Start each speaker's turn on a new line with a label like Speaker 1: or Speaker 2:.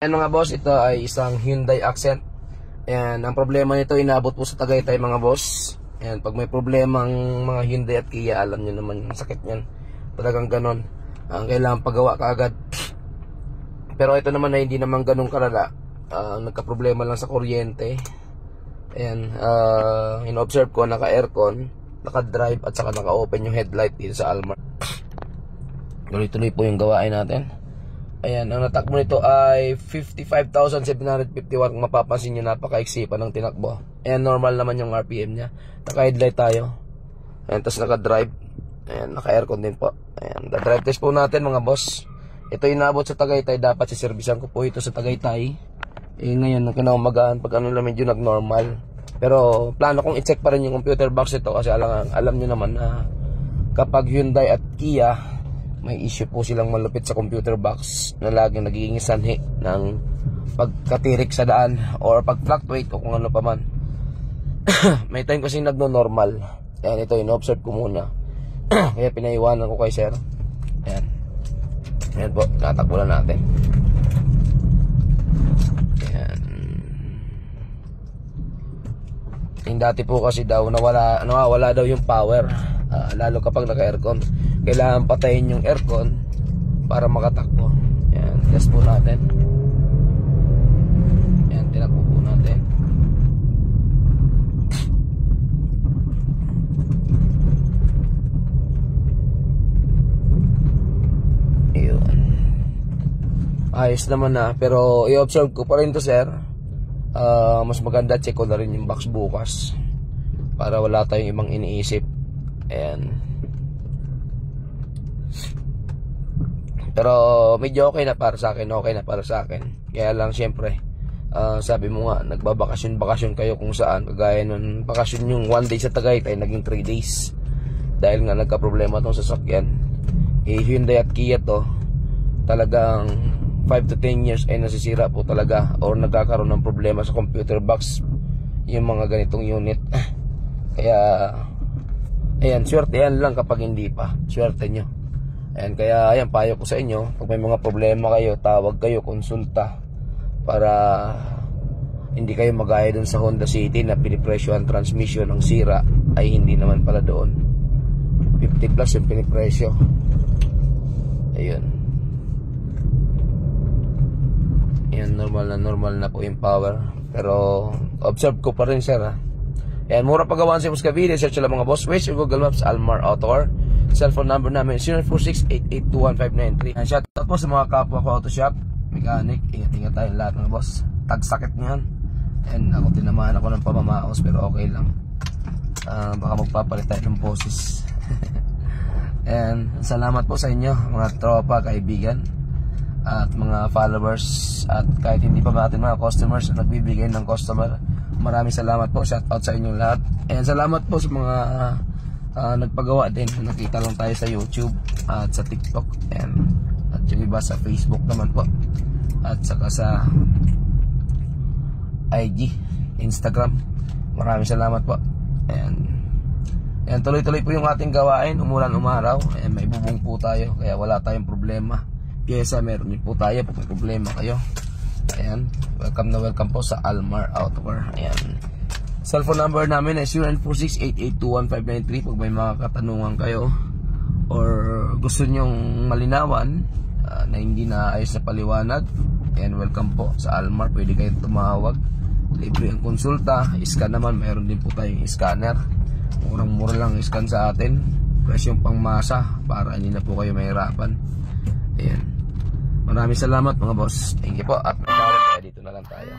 Speaker 1: Ayan mga boss, ito ay isang Hyundai Accent. Ayan, ang problema nito inaabot po sa Tagaytay mga boss. Ayan, pag may problemang mga Hyundai at Kia, alam nyo naman yung sakit nyan. Talagang ganon. Ang kailangan pagawa kaagad. Pero ito naman ay hindi naman ganun kalala. Nagka-problema lang sa kuryente. Ayan, in-observe ko naka-aircon, naka-drive at saka naka-open yung headlight dito sa Almar. Tuloy-tuloy po yung gawain natin. Ayan, ang natakbo nito ay 55,751. Kung mapapansin nyo, napaka-iksi pa ng tinakbo. Ayan, normal naman yung RPM nya. Naka-headlight tayo. Ayan, tapos naka-drive. Ayan, naka-aircon din po. Ayan, drive test po natin mga boss. Ito yung naabot sa Tagaytay. Dapat siservisan ko po ito sa Tagaytay. Ngayon, kinaumagaan pag ano lang medyo nag-normal. Pero plano kong i-check pa rin yung computer box ito. Kasi alam nyo naman na kapag Hyundai at Kia, may issue po silang malupit sa computer box na laging nagiging sanhi ng pagkatirik sa daan or pag-fluctuate o kung ano pa man. May time kasi nagno-normal. Ayan, ito in-observe ko muna. Kaya pinaiwanan ko kay sir. Ayan. Ayan po, natakbo lang natin. Ayan. Yung dati po kasi daw nawawala daw yung power. Lalo kapag naka-aircon. Kailangan patayin yung aircon para makatakbo. Ayan, test po natin. Ayan, tinakbo po natin. Ayun. Ayos naman na. Pero i-observe ko pa rin to sir. Mas maganda check ko na rin yung box bukas para wala tayong ibang iniisip. Ayan. Pero medyo okay na para sa akin. Kaya lang syempre, sabi mo nga, nagbabakasyon kayo kung saan. Kagaya nun, bakasyon yung 1 day sa Tagaytay, naging 3 days. Dahil nga nagka-problema tong sasakyan. Hyundai at Kia to, talagang 5 to 10 years ay nasisira po talaga or nagkakaroon ng problema sa computer box yung mga ganitong unit. Kaya ayan, swerte yan lang kapag hindi pa. Swerte nyo. Ayan, kaya ayan, payo ko sa inyo, pag may mga problema kayo, tawag kayo, konsulta, para hindi kayo magaya dun sa Honda City na pinipresyo ang transmission, ang sira ay hindi naman pala doon. 50 plus yung pinipresyo. Ayun. Ayan, normal na po yung power. Pero observe ko pa rin sir ha. Ayan, mura pagawaan sa Muscavide. Search lang mga boss. Waze or Google Maps, Almar Auto. Cellphone number namin 0946-882-1593. And shout out po sa mga kapwa ko auto shop, mechanic. Ingat tayo lahat mga boss. Tagsakit ngayon. And ako tinamaan ako ng pamamaos pero okay lang. Baka magpapalit tayo ng boses. And salamat po sa inyo mga tropa, kaibigan at mga followers. At kahit hindi pa natin mga customers na nagbibigay ng customer, maraming salamat po. Shout out sa inyong lahat. And salamat po sa mga nagpagawa din. Nakita lang tayo sa YouTube at sa TikTok at yung iba sa Facebook naman po at saka sa IG, Instagram. Maraming salamat po. Ayan, tuloy-tuloy po yung ating gawain. Umulan umaraw, may bubong po tayo kaya wala tayong problema. Pyesa meron din po tayo pag may problema kayo. Ayan, welcome po sa Almar Outdoor. Ayan, cellphone number namin ay 0946-882-1593 pag may mga katanungan kayo or gusto nyong malinawan na hindi na ayos na paliwanag. And welcome po sa Almar. Pwede kayong tumawag. Libre ang konsulta. Scan naman, mayroon din po tayong scanner. Murang-mura lang scan sa atin. Presyong pangmasa para hindi na po kayo mahirapan. Ayan. Maraming salamat mga boss. Thank you po. At kaya dito na lang tayo.